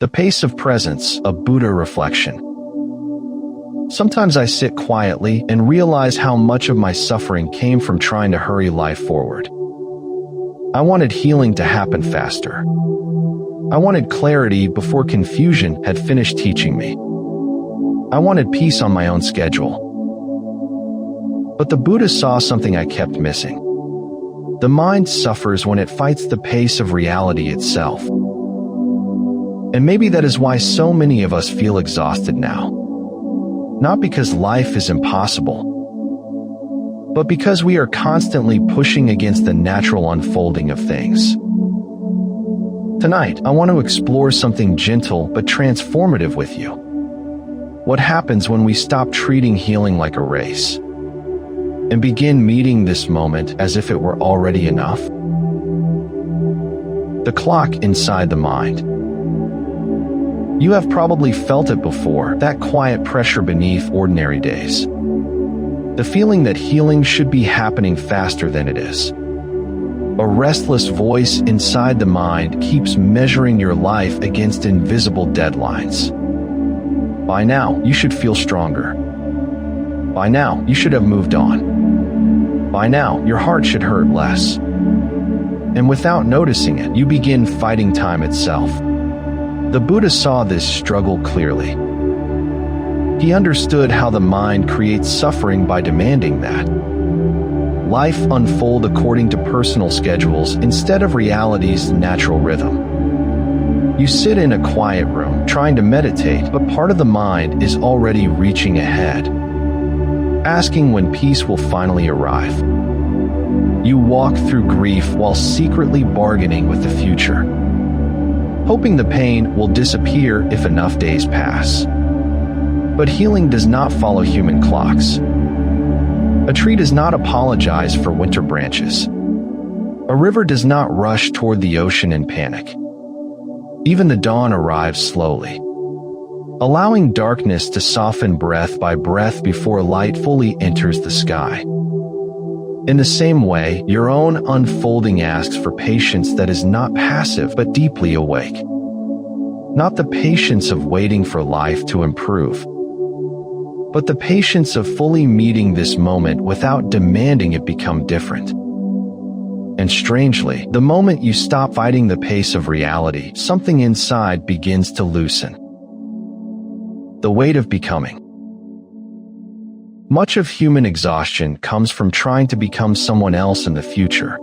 The pace of presence, a Buddha reflection. Sometimes I sit quietly and realize how much of my suffering came from trying to hurry life forward. I wanted healing to happen faster. I wanted clarity before confusion had finished teaching me. I wanted peace on my own schedule. But the Buddha saw something I kept missing. The mind suffers when it fights the pace of reality itself. And maybe that is why so many of us feel exhausted now. Not because life is impossible, but because we are constantly pushing against the natural unfolding of things. Tonight, I want to explore something gentle but transformative with you. What happens when we stop treating healing like a race and begin meeting this moment as if it were already enough? The clock inside the mind. You have probably felt it before, that quiet pressure beneath ordinary days. The feeling that healing should be happening faster than it is. A restless voice inside the mind keeps measuring your life against invisible deadlines. By now, you should feel stronger. By now, you should have moved on. By now, your heart should hurt less. And without noticing it, you begin fighting time itself. The Buddha saw this struggle clearly. He understood how the mind creates suffering by demanding that life unfold according to personal schedules instead of reality's natural rhythm. You sit in a quiet room trying to meditate, but part of the mind is already reaching ahead, asking when peace will finally arrive. You walk through grief while secretly bargaining with the future, hoping the pain will disappear if enough days pass. But healing does not follow human clocks. A tree does not apologize for winter branches. A river does not rush toward the ocean in panic. Even the dawn arrives slowly, allowing darkness to soften breath by breath before light fully enters the sky. In the same way, your own unfolding asks for patience that is not passive but deeply awake. Not the patience of waiting for life to improve, but the patience of fully meeting this moment without demanding it become different. And strangely, the moment you stop fighting the pace of reality, something inside begins to loosen. The weight of becoming. Much of human exhaustion comes from trying to become someone else in the future.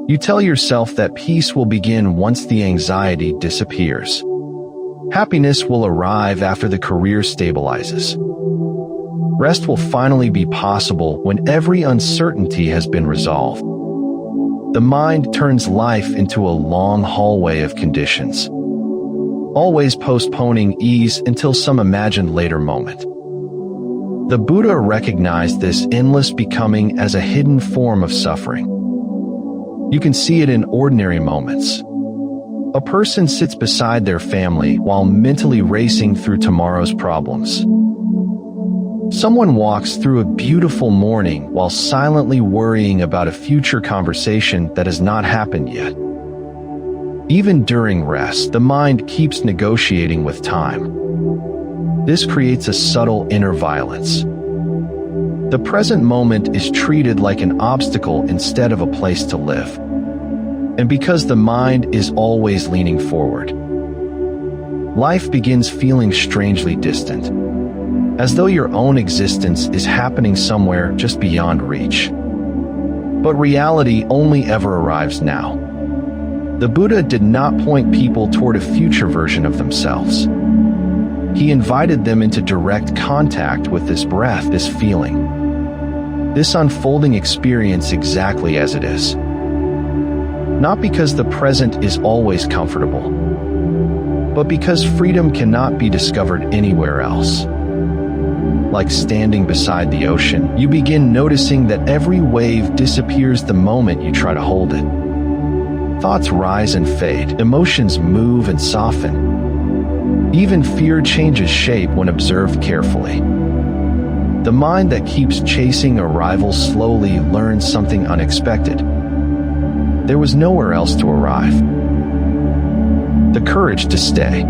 You tell yourself that peace will begin once the anxiety disappears. Happiness will arrive after the career stabilizes. Rest will finally be possible when every uncertainty has been resolved. The mind turns life into a long hallway of conditions, always postponing ease until some imagined later moment. The Buddha recognized this endless becoming as a hidden form of suffering. You can see it in ordinary moments. A person sits beside their family while mentally racing through tomorrow's problems. Someone walks through a beautiful morning while silently worrying about a future conversation that has not happened yet. Even during rest, the mind keeps negotiating with time. This creates a subtle inner violence. The present moment is treated like an obstacle instead of a place to live. And because the mind is always leaning forward, life begins feeling strangely distant, as though your own existence is happening somewhere just beyond reach. But reality only ever arrives now. The Buddha did not point people toward a future version of themselves. He invited them into direct contact with this breath, this feeling, this unfolding experience exactly as it is. Not because the present is always comfortable, but because freedom cannot be discovered anywhere else. Like standing beside the ocean, you begin noticing that every wave disappears the moment you try to hold it. Thoughts rise and fade, emotions move and soften. Even fear changes shape when observed carefully. The mind that keeps chasing a rival slowly learns something unexpected. There was nowhere else to arrive. the courage to stay.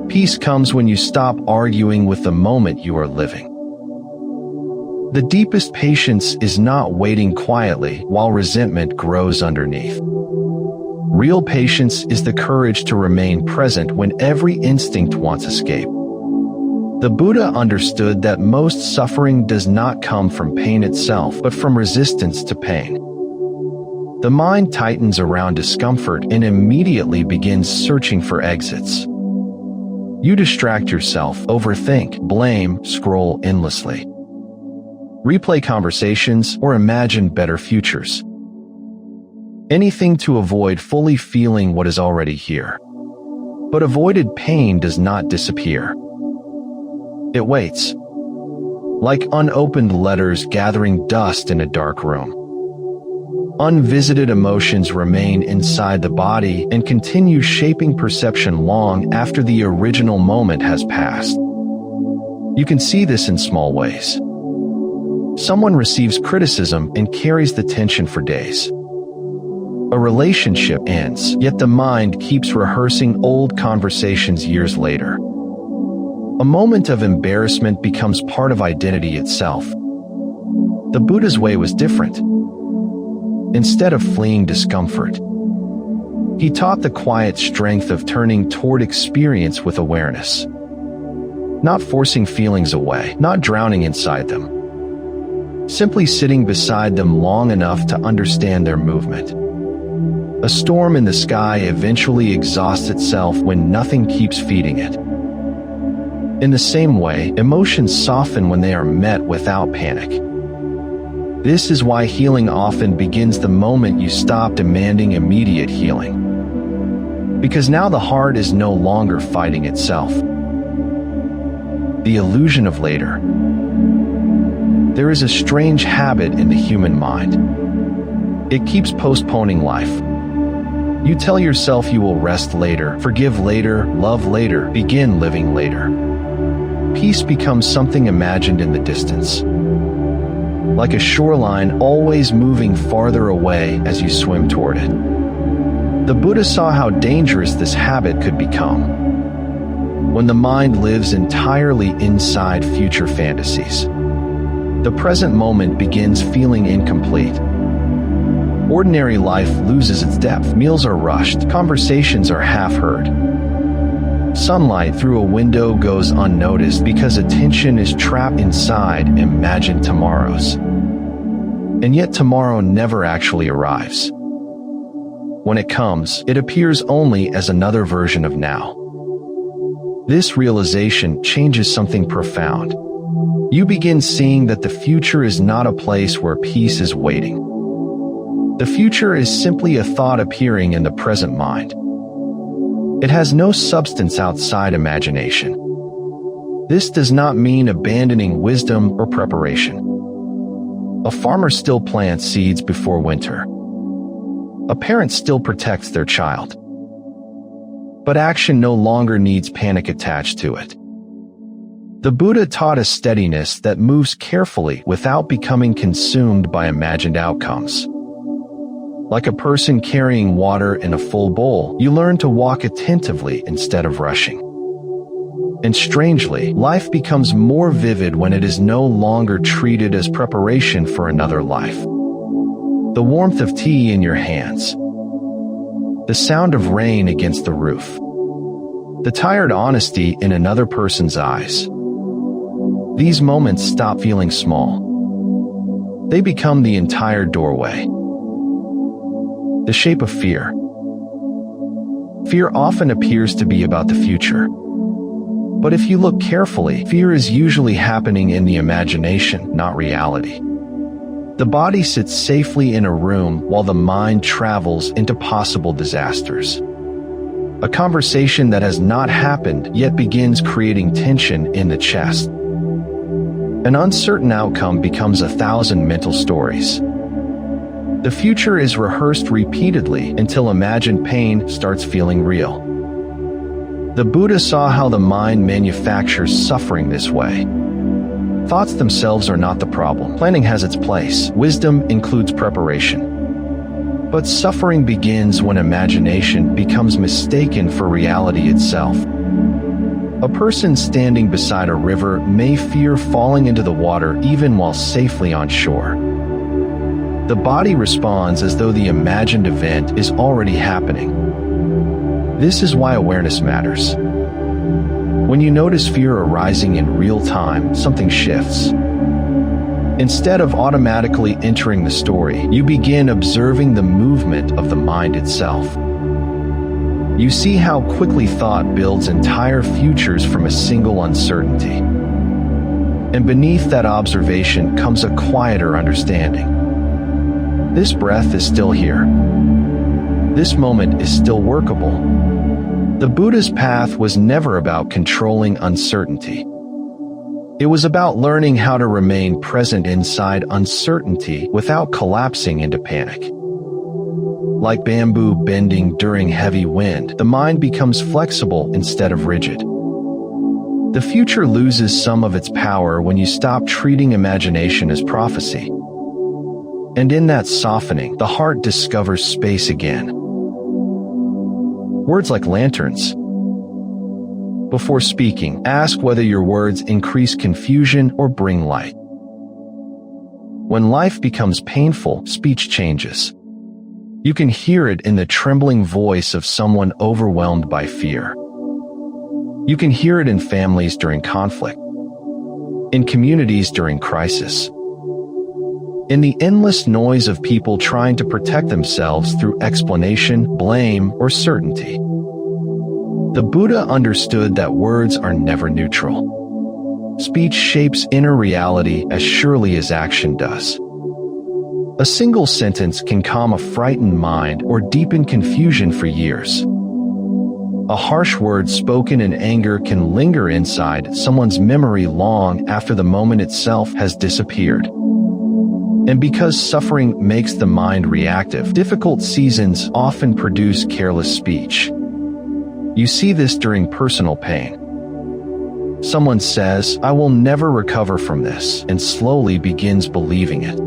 Peace comes when you stop arguing with the moment you are living. The deepest patience is not waiting quietly while resentment grows underneath. Real patience is the courage to remain present when every instinct wants escape. The Buddha understood that most suffering does not come from pain itself, but from resistance to pain. The mind tightens around discomfort and immediately begins searching for exits. You distract yourself, overthink, blame, scroll endlessly. Replay conversations or imagine better futures. Anything to avoid fully feeling what is already here. But avoided pain does not disappear. It waits, like unopened letters gathering dust in a dark room. Unvisited emotions remain inside the body and continue shaping perception long after the original moment has passed. You can see this in small ways. Someone receives criticism and carries the tension for days. A relationship ends, yet the mind keeps rehearsing old conversations years later. A moment of embarrassment becomes part of identity itself. The Buddha's way was different. Instead of fleeing discomfort, he taught the quiet strength of turning toward experience with awareness. Not forcing feelings away, not drowning inside them. Simply sitting beside them long enough to understand their movement. A storm in the sky eventually exhausts itself when nothing keeps feeding it. In the same way, emotions soften when they are met without panic. This is why healing often begins the moment you stop demanding immediate healing. Because now the heart is no longer fighting itself. The illusion of later. There is a strange habit in the human mind. It keeps postponing life. You tell yourself you will rest later, forgive later, love later, begin living later. Peace becomes something imagined in the distance. Like a shoreline always moving farther away as you swim toward it. The Buddha saw how dangerous this habit could become. When the mind lives entirely inside future fantasies, the present moment begins feeling incomplete. Ordinary life loses its depth. Meals are rushed, conversations are half-heard. Sunlight through a window goes unnoticed because attention is trapped inside imagined tomorrows. And yet tomorrow never actually arrives. When it comes, it appears only as another version of now. This realization changes something profound. You begin seeing that the future is not a place where peace is waiting. The future is simply a thought appearing in the present mind. It has no substance outside imagination. This does not mean abandoning wisdom or preparation. A farmer still plants seeds before winter. A parent still protects their child. But action no longer needs panic attached to it. The Buddha taught a steadiness that moves carefully without becoming consumed by imagined outcomes. Like a person carrying water in a full bowl, you learn to walk attentively instead of rushing. And strangely, life becomes more vivid when it is no longer treated as preparation for another life. The warmth of tea in your hands. The sound of rain against the roof. The tired honesty in another person's eyes. These moments stop feeling small. They become the entire doorway. The shape of fear. Fear often appears to be about the future. But if you look carefully, fear is usually happening in the imagination, not reality. The body sits safely in a room while the mind travels into possible disasters. A conversation that has not happened yet begins creating tension in the chest. An uncertain outcome becomes 1,000 mental stories. The future is rehearsed repeatedly until imagined pain starts feeling real. The Buddha saw how the mind manufactures suffering this way. Thoughts themselves are not the problem. Planning has its place. Wisdom includes preparation. But suffering begins when imagination becomes mistaken for reality itself. A person standing beside a river may fear falling into the water even while safely on shore. The body responds as though the imagined event is already happening. This is why awareness matters. When you notice fear arising in real time, something shifts. Instead of automatically entering the story, you begin observing the movement of the mind itself. You see how quickly thought builds entire futures from a single uncertainty. And beneath that observation comes a quieter understanding. This breath is still here. This moment is still workable. The Buddha's path was never about controlling uncertainty. It was about learning how to remain present inside uncertainty without collapsing into panic. Like bamboo bending during heavy wind, the mind becomes flexible instead of rigid. The future loses some of its power when you stop treating imagination as prophecy. And in that softening, the heart discovers space again. Words like lanterns. Before speaking, ask whether your words increase confusion or bring light. When life becomes painful, speech changes. You can hear it in the trembling voice of someone overwhelmed by fear. You can hear it in families during conflict, in communities during crisis, in the endless noise of people trying to protect themselves through explanation, blame, or certainty. The Buddha understood that words are never neutral. Speech shapes inner reality as surely as action does. A single sentence can calm a frightened mind or deepen confusion for years. A harsh word spoken in anger can linger inside someone's memory long after the moment itself has disappeared. And because suffering makes the mind reactive, difficult seasons often produce careless speech. You see this during personal pain. Someone says, "I will never recover from this," and slowly begins believing it.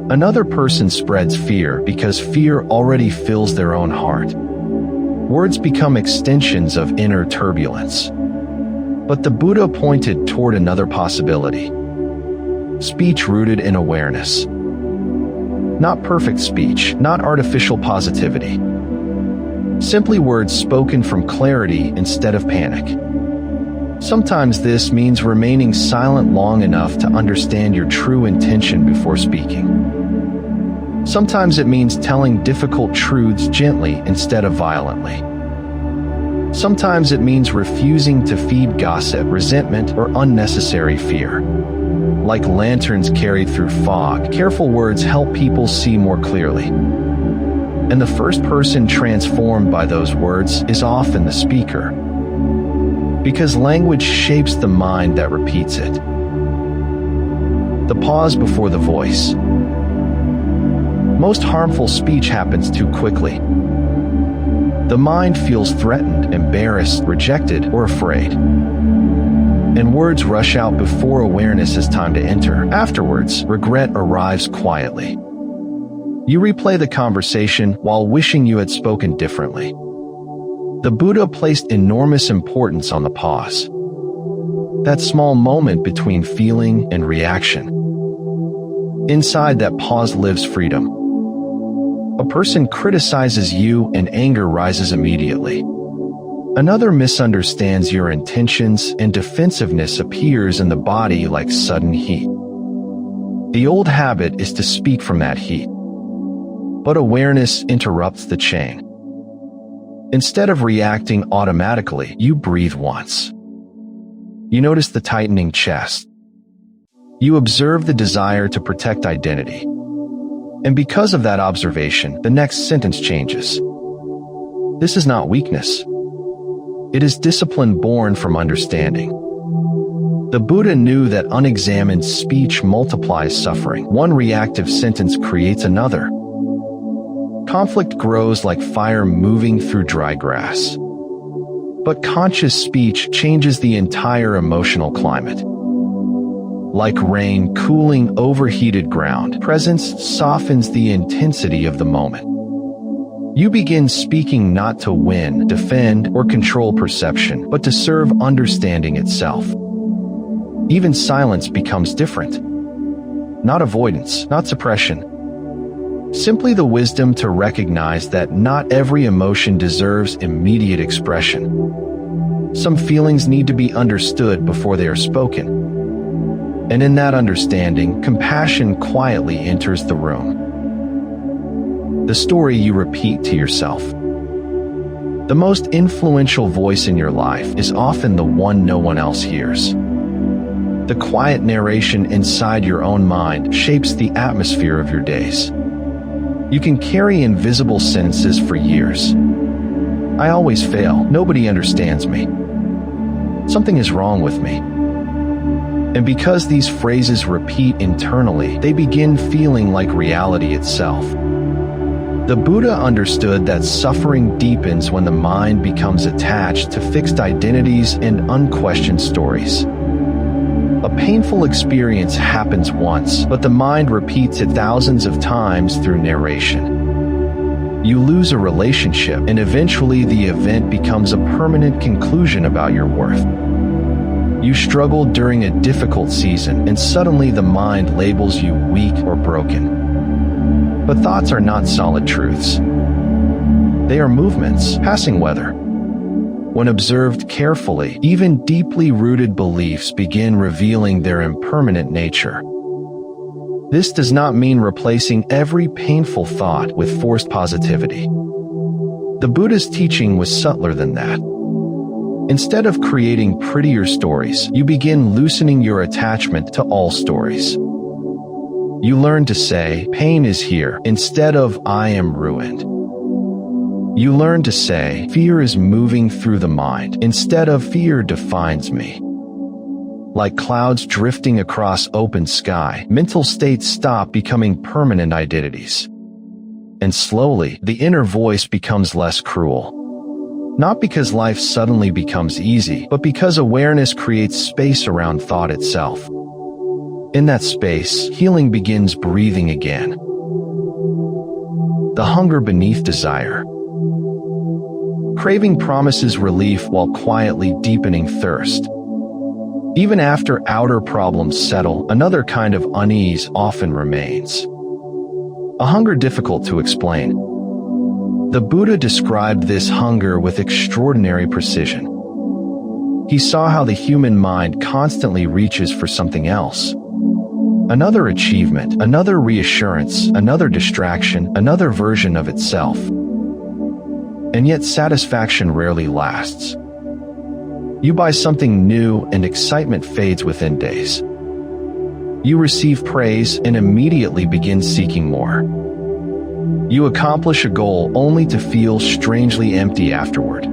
Another person spreads fear because fear already fills their own heart. Words become extensions of inner turbulence. But the Buddha pointed toward another possibility. Speech rooted in awareness. Not perfect speech, not artificial positivity. Simply words spoken from clarity instead of panic. Sometimes this means remaining silent long enough to understand your true intention before speaking. Sometimes it means telling difficult truths gently instead of violently. Sometimes it means refusing to feed gossip, resentment, or unnecessary fear. Like lanterns carried through fog, careful words help people see more clearly. And the first person transformed by those words is often the speaker. Because language shapes the mind that repeats it. The pause before the voice. Most harmful speech happens too quickly. The mind feels threatened, embarrassed, rejected, or afraid. And words rush out before awareness has time to enter. Afterwards, regret arrives quietly. You replay the conversation while wishing you had spoken differently. The Buddha placed enormous importance on the pause. That small moment between feeling and reaction. Inside that pause lives freedom. A person criticizes you and anger rises immediately. Another misunderstands your intentions and defensiveness appears in the body like sudden heat. The old habit is to speak from that heat. But awareness interrupts the chain. Instead of reacting automatically, you breathe once. You notice the tightening chest. You observe the desire to protect identity. And because of that observation, the next sentence changes. This is not weakness. It is discipline born from understanding. The Buddha knew that unexamined speech multiplies suffering. One reactive sentence creates another. Conflict grows like fire moving through dry grass. But conscious speech changes the entire emotional climate. Like rain cooling overheated ground, presence softens the intensity of the moment. You begin speaking not to win, defend, or control perception, but to serve understanding itself. Even silence becomes different. Not avoidance, not suppression. Simply the wisdom to recognize that not every emotion deserves immediate expression. Some feelings need to be understood before they are spoken. And in that understanding, compassion quietly enters the room. The story you repeat to yourself. The most influential voice in your life is often the one no one else hears. The quiet narration inside your own mind shapes the atmosphere of your days. You can carry invisible sentences for years. I always fail. Nobody understands me. Something is wrong with me. And because these phrases repeat internally, they begin feeling like reality itself. The Buddha understood that suffering deepens when the mind becomes attached to fixed identities and unquestioned stories. A painful experience happens once, but the mind repeats it thousands of times through narration. You lose a relationship, and eventually the event becomes a permanent conclusion about your worth. You struggled during a difficult season, and suddenly the mind labels you weak or broken. But thoughts are not solid truths. They are movements, passing weather. When observed carefully, even deeply rooted beliefs begin revealing their impermanent nature. This does not mean replacing every painful thought with forced positivity. The Buddha's teaching was subtler than that. Instead of creating prettier stories, you begin loosening your attachment to all stories. You learn to say, pain is here, instead of I am ruined. You learn to say, fear is moving through the mind, instead of fear defines me. Like clouds drifting across open sky, mental states stop becoming permanent identities. And slowly, the inner voice becomes less cruel. Not because life suddenly becomes easy, but because awareness creates space around thought itself. In that space, healing begins breathing again. The hunger beneath desire. Craving promises relief while quietly deepening thirst. Even after outer problems settle, another kind of unease often remains. A hunger difficult to explain. The Buddha described this hunger with extraordinary precision. He saw how the human mind constantly reaches for something else. Another achievement, another reassurance, another distraction, another version of itself. And yet satisfaction rarely lasts. You buy something new and excitement fades within days. You receive praise and immediately begin seeking more. You accomplish a goal only to feel strangely empty afterward.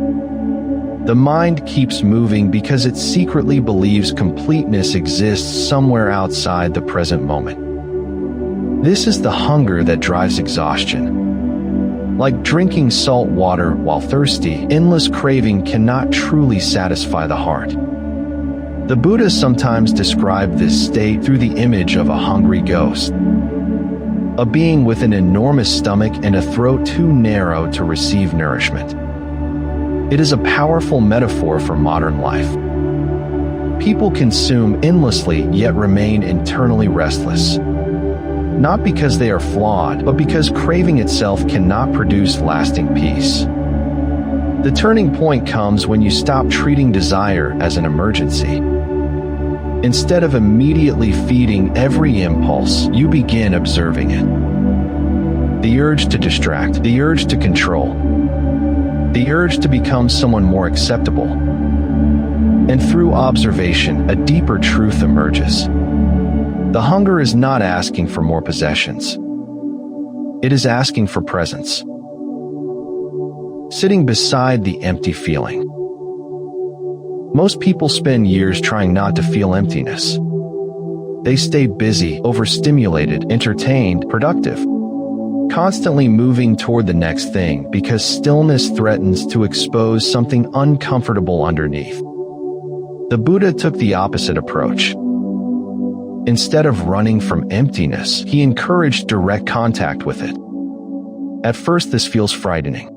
The mind keeps moving because it secretly believes completeness exists somewhere outside the present moment. This is the hunger that drives exhaustion. Like drinking salt water while thirsty, endless craving cannot truly satisfy the heart. The Buddha sometimes described this state through the image of a hungry ghost. A being with an enormous stomach and a throat too narrow to receive nourishment. It is a powerful metaphor for modern life. People consume endlessly yet remain internally restless. Not because they are flawed, but because craving itself cannot produce lasting peace. The turning point comes when you stop treating desire as an emergency. Instead of immediately feeding every impulse, you begin observing it. The urge to distract, the urge to control, the urge to become someone more acceptable. And through observation, a deeper truth emerges. The hunger is not asking for more possessions. It is asking for presence. Sitting beside the empty feeling. Most people spend years trying not to feel emptiness. They stay busy, overstimulated, entertained, productive, constantly moving toward the next thing because stillness threatens to expose something uncomfortable underneath. The Buddha took the opposite approach. Instead of running from emptiness, he encouraged direct contact with it. At first, this feels frightening.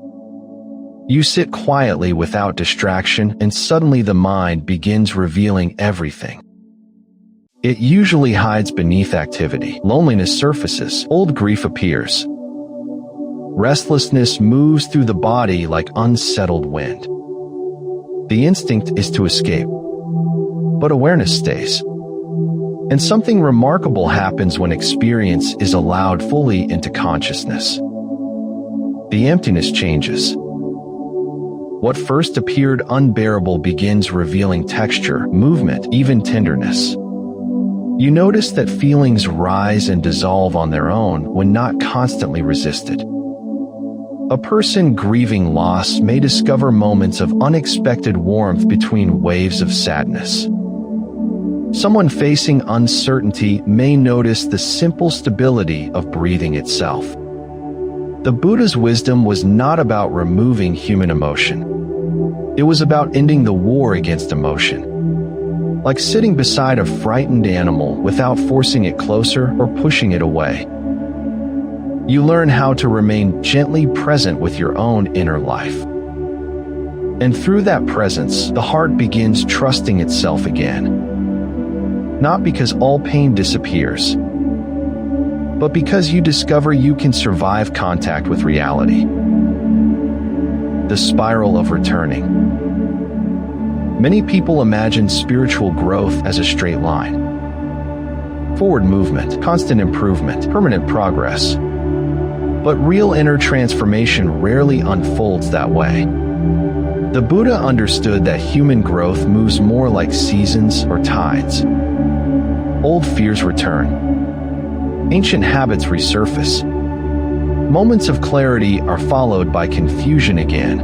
You sit quietly without distraction, and suddenly the mind begins revealing everything. It usually hides beneath activity. Loneliness surfaces. Old grief appears. Restlessness moves through the body like unsettled wind. The instinct is to escape, but awareness stays. And something remarkable happens when experience is allowed fully into consciousness. The emptiness changes. What first appeared unbearable begins revealing texture, movement, even tenderness. You notice that feelings rise and dissolve on their own when not constantly resisted. A person grieving loss may discover moments of unexpected warmth between waves of sadness. Someone facing uncertainty may notice the simple stability of breathing itself. The Buddha's wisdom was not about removing human emotion. It was about ending the war against emotion. Like sitting beside a frightened animal without forcing it closer or pushing it away. You learn how to remain gently present with your own inner life. And through that presence, the heart begins trusting itself again. Not because all pain disappears, but because you discover you can survive contact with reality. The spiral of returning. Many people imagine spiritual growth as a straight line. Forward movement, constant improvement, permanent progress. But real inner transformation rarely unfolds that way. The Buddha understood that human growth moves more like seasons or tides. Old fears return. Ancient habits resurface. Moments of clarity are followed by confusion again.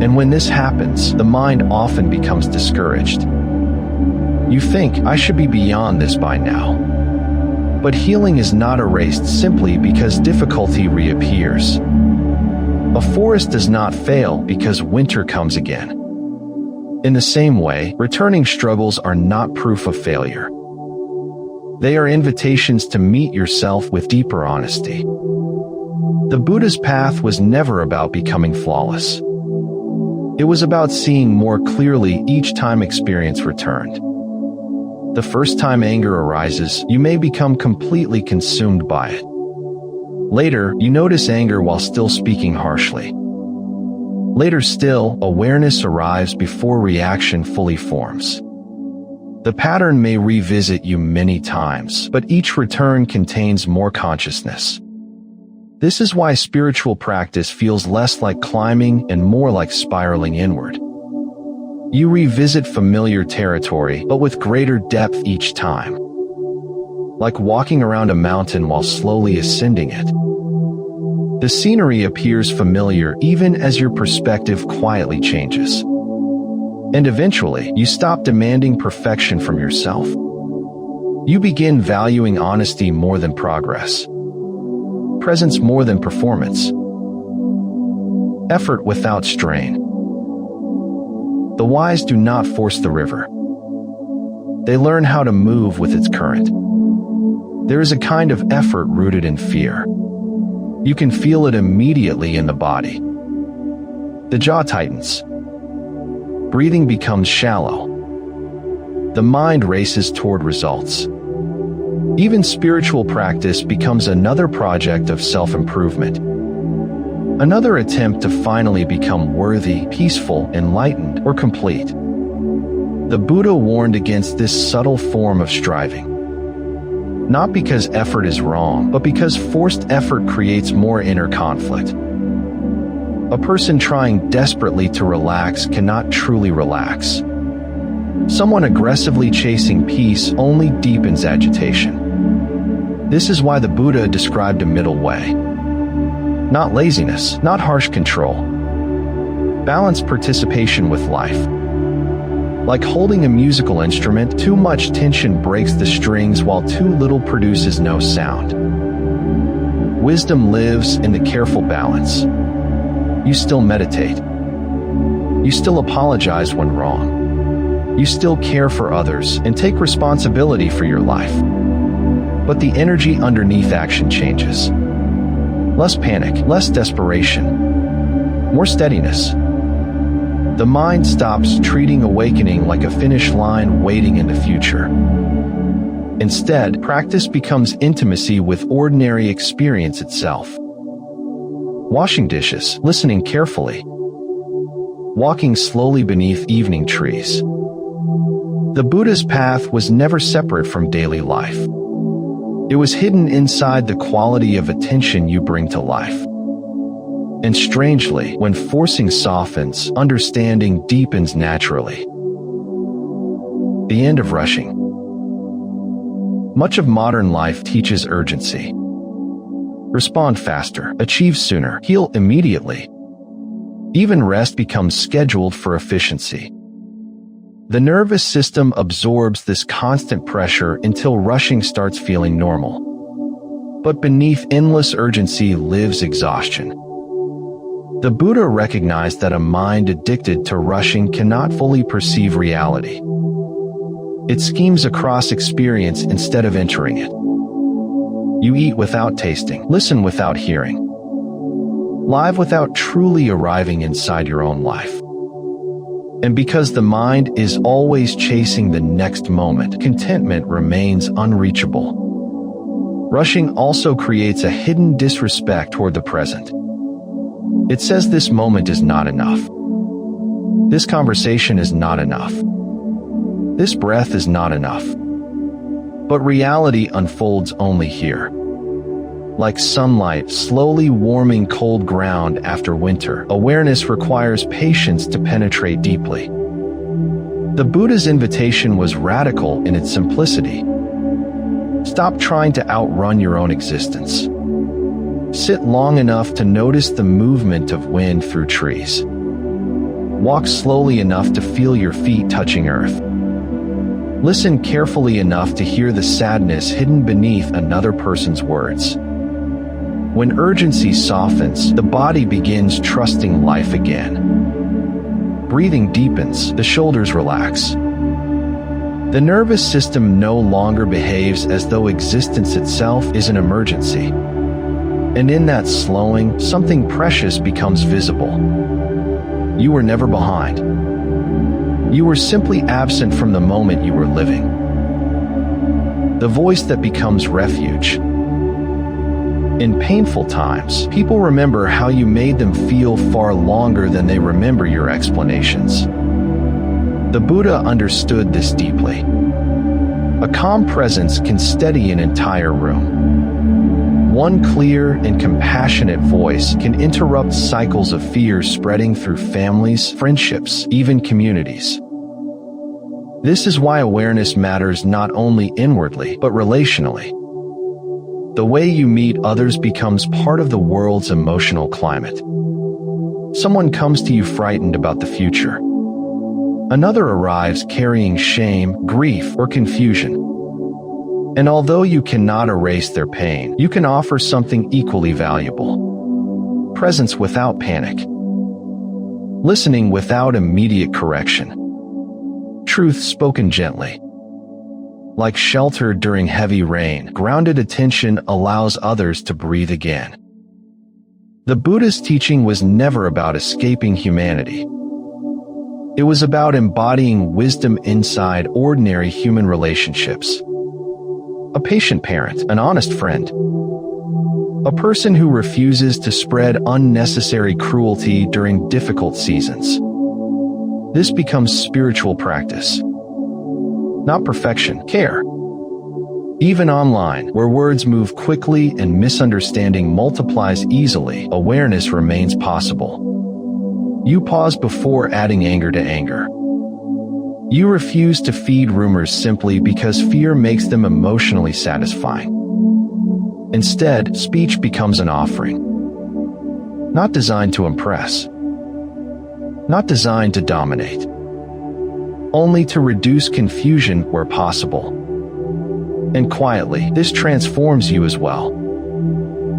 And when this happens, the mind often becomes discouraged. You think, I should be beyond this by now. But healing is not erased simply because difficulty reappears. A forest does not fail because winter comes again. In the same way, returning struggles are not proof of failure. They are invitations to meet yourself with deeper honesty. The Buddha's path was never about becoming flawless. It was about seeing more clearly each time experience returned. The first time anger arises, you may become completely consumed by it. Later, you notice anger while still speaking harshly. Later still, awareness arrives before reaction fully forms. The pattern may revisit you many times, but each return contains more consciousness. This is why spiritual practice feels less like climbing and more like spiraling inward. You revisit familiar territory, but with greater depth each time. Like walking around a mountain while slowly ascending it. The scenery appears familiar even as your perspective quietly changes. And eventually, you stop demanding perfection from yourself. You begin valuing honesty more than progress. Presence more than performance. Effort without strain. The wise do not force the river. They learn how to move with its current. There is a kind of effort rooted in fear. You can feel it immediately in the body. The jaw tightens. Breathing becomes shallow. The mind races toward results. Even spiritual practice becomes another project of self-improvement. Another attempt to finally become worthy, peaceful, enlightened, or complete. The Buddha warned against this subtle form of striving. Not because effort is wrong, but because forced effort creates more inner conflict. A person trying desperately to relax cannot truly relax. Someone aggressively chasing peace only deepens agitation. This is why the Buddha described a middle way. Not laziness, not harsh control. Balanced participation with life. Like holding a musical instrument, too much tension breaks the strings while too little produces no sound. Wisdom lives in the careful balance. You still meditate. You still apologize when wrong. You still care for others and take responsibility for your life. But the energy underneath action changes. Less panic, less desperation, more steadiness. The mind stops treating awakening like a finish line waiting in the future. Instead, practice becomes intimacy with ordinary experience itself. Washing dishes, listening carefully, walking slowly beneath evening trees. The Buddha's path was never separate from daily life. It was hidden inside the quality of attention you bring to life. And strangely, when forcing softens, understanding deepens naturally. The end of rushing. Much of modern life teaches urgency. Respond faster, achieve sooner, heal immediately. Even rest becomes scheduled for efficiency. The nervous system absorbs this constant pressure until rushing starts feeling normal. But beneath endless urgency lives exhaustion. The Buddha recognized that a mind addicted to rushing cannot fully perceive reality. It schemes across experience instead of entering it. You eat without tasting, listen without hearing, live without truly arriving inside your own life. And because the mind is always chasing the next moment, contentment remains unreachable. Rushing also creates a hidden disrespect toward the present. It says this moment is not enough. This conversation is not enough. This breath is not enough. But reality unfolds only here. Like sunlight slowly warming cold ground after winter, awareness requires patience to penetrate deeply. The Buddha's invitation was radical in its simplicity. Stop trying to outrun your own existence. Sit long enough to notice the movement of wind through trees. Walk slowly enough to feel your feet touching earth. Listen carefully enough to hear the sadness hidden beneath another person's words. When urgency softens, the body begins trusting life again. Breathing deepens, the shoulders relax. The nervous system no longer behaves as though existence itself is an emergency. And in that slowing, something precious becomes visible. You were never behind. You were simply absent from the moment you were living. The voice that becomes refuge. In painful times, people remember how you made them feel far longer than they remember your explanations. The Buddha understood this deeply. A calm presence can steady an entire room. One clear and compassionate voice can interrupt cycles of fear spreading through families, friendships, even communities. This is why awareness matters not only inwardly, but relationally. The way you meet others becomes part of the world's emotional climate. Someone comes to you frightened about the future. Another arrives carrying shame, grief, or confusion. And although you cannot erase their pain, you can offer something equally valuable. Presence without panic. Listening without immediate correction. Truth spoken gently. Like shelter during heavy rain, grounded attention allows others to breathe again. The Buddha's teaching was never about escaping humanity. It was about embodying wisdom inside ordinary human relationships. A patient parent, an honest friend. A person who refuses to spread unnecessary cruelty during difficult seasons. This becomes spiritual practice. Not perfection, care. Even online, where words move quickly and misunderstanding multiplies easily, awareness remains possible. You pause before adding anger to anger. You refuse to feed rumors simply because fear makes them emotionally satisfying. Instead, speech becomes an offering. Not designed to impress. Not designed to dominate. Only to reduce confusion where possible. And quietly, this transforms you as well.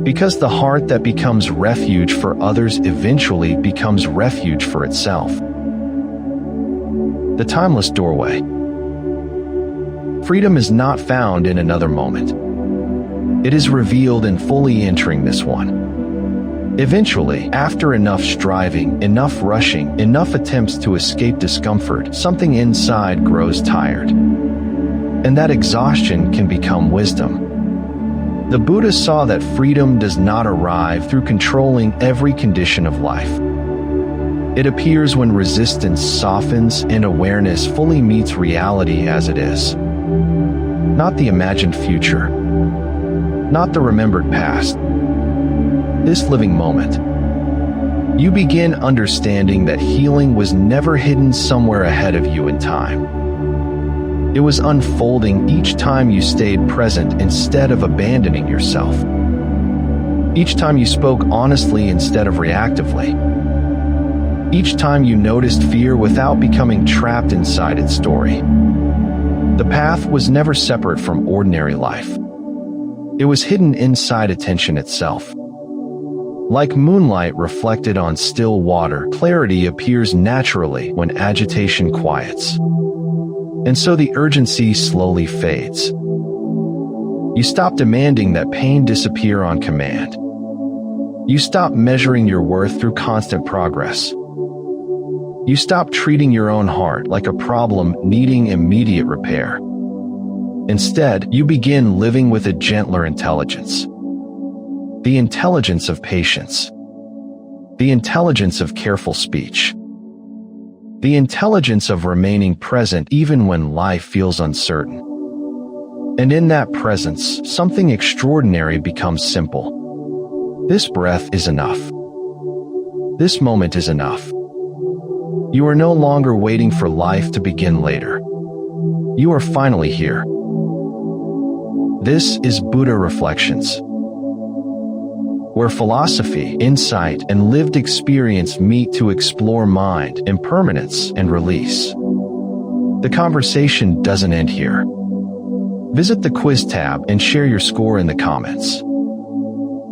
Because the heart that becomes refuge for others eventually becomes refuge for itself. The timeless doorway. Freedom is not found in another moment. It is revealed in fully entering this one. Eventually, after enough striving, enough rushing, enough attempts to escape discomfort, something inside grows tired. And that exhaustion can become wisdom. The Buddha saw that freedom does not arrive through controlling every condition of life. It appears when resistance softens and awareness fully meets reality as it is. Not the imagined future. Not the remembered past. This living moment. You begin understanding that healing was never hidden somewhere ahead of you in time. It was unfolding each time you stayed present instead of abandoning yourself. Each time you spoke honestly instead of reactively. Each time you noticed fear without becoming trapped inside its story. The path was never separate from ordinary life. It was hidden inside attention itself. Like moonlight reflected on still water, clarity appears naturally when agitation quiets. And so the urgency slowly fades. You stop demanding that pain disappear on command. You stop measuring your worth through constant progress. You stop treating your own heart like a problem needing immediate repair. Instead, you begin living with a gentler intelligence. The intelligence of patience. The intelligence of careful speech. The intelligence of remaining present even when life feels uncertain. And in that presence, something extraordinary becomes simple. This breath is enough. This moment is enough. You are no longer waiting for life to begin later. You are finally here. This is Buddha Reflections, where philosophy, insight, and lived experience meet to explore mind, impermanence, and release. The conversation doesn't end here. Visit the quiz tab and share your score in the comments.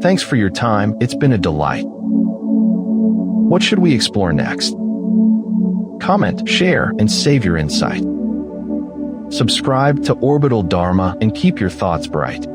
Thanks for your time, it's been a delight. What should we explore next? Comment, share, and save your insight. Subscribe to Orbital Dharma and keep your thoughts bright.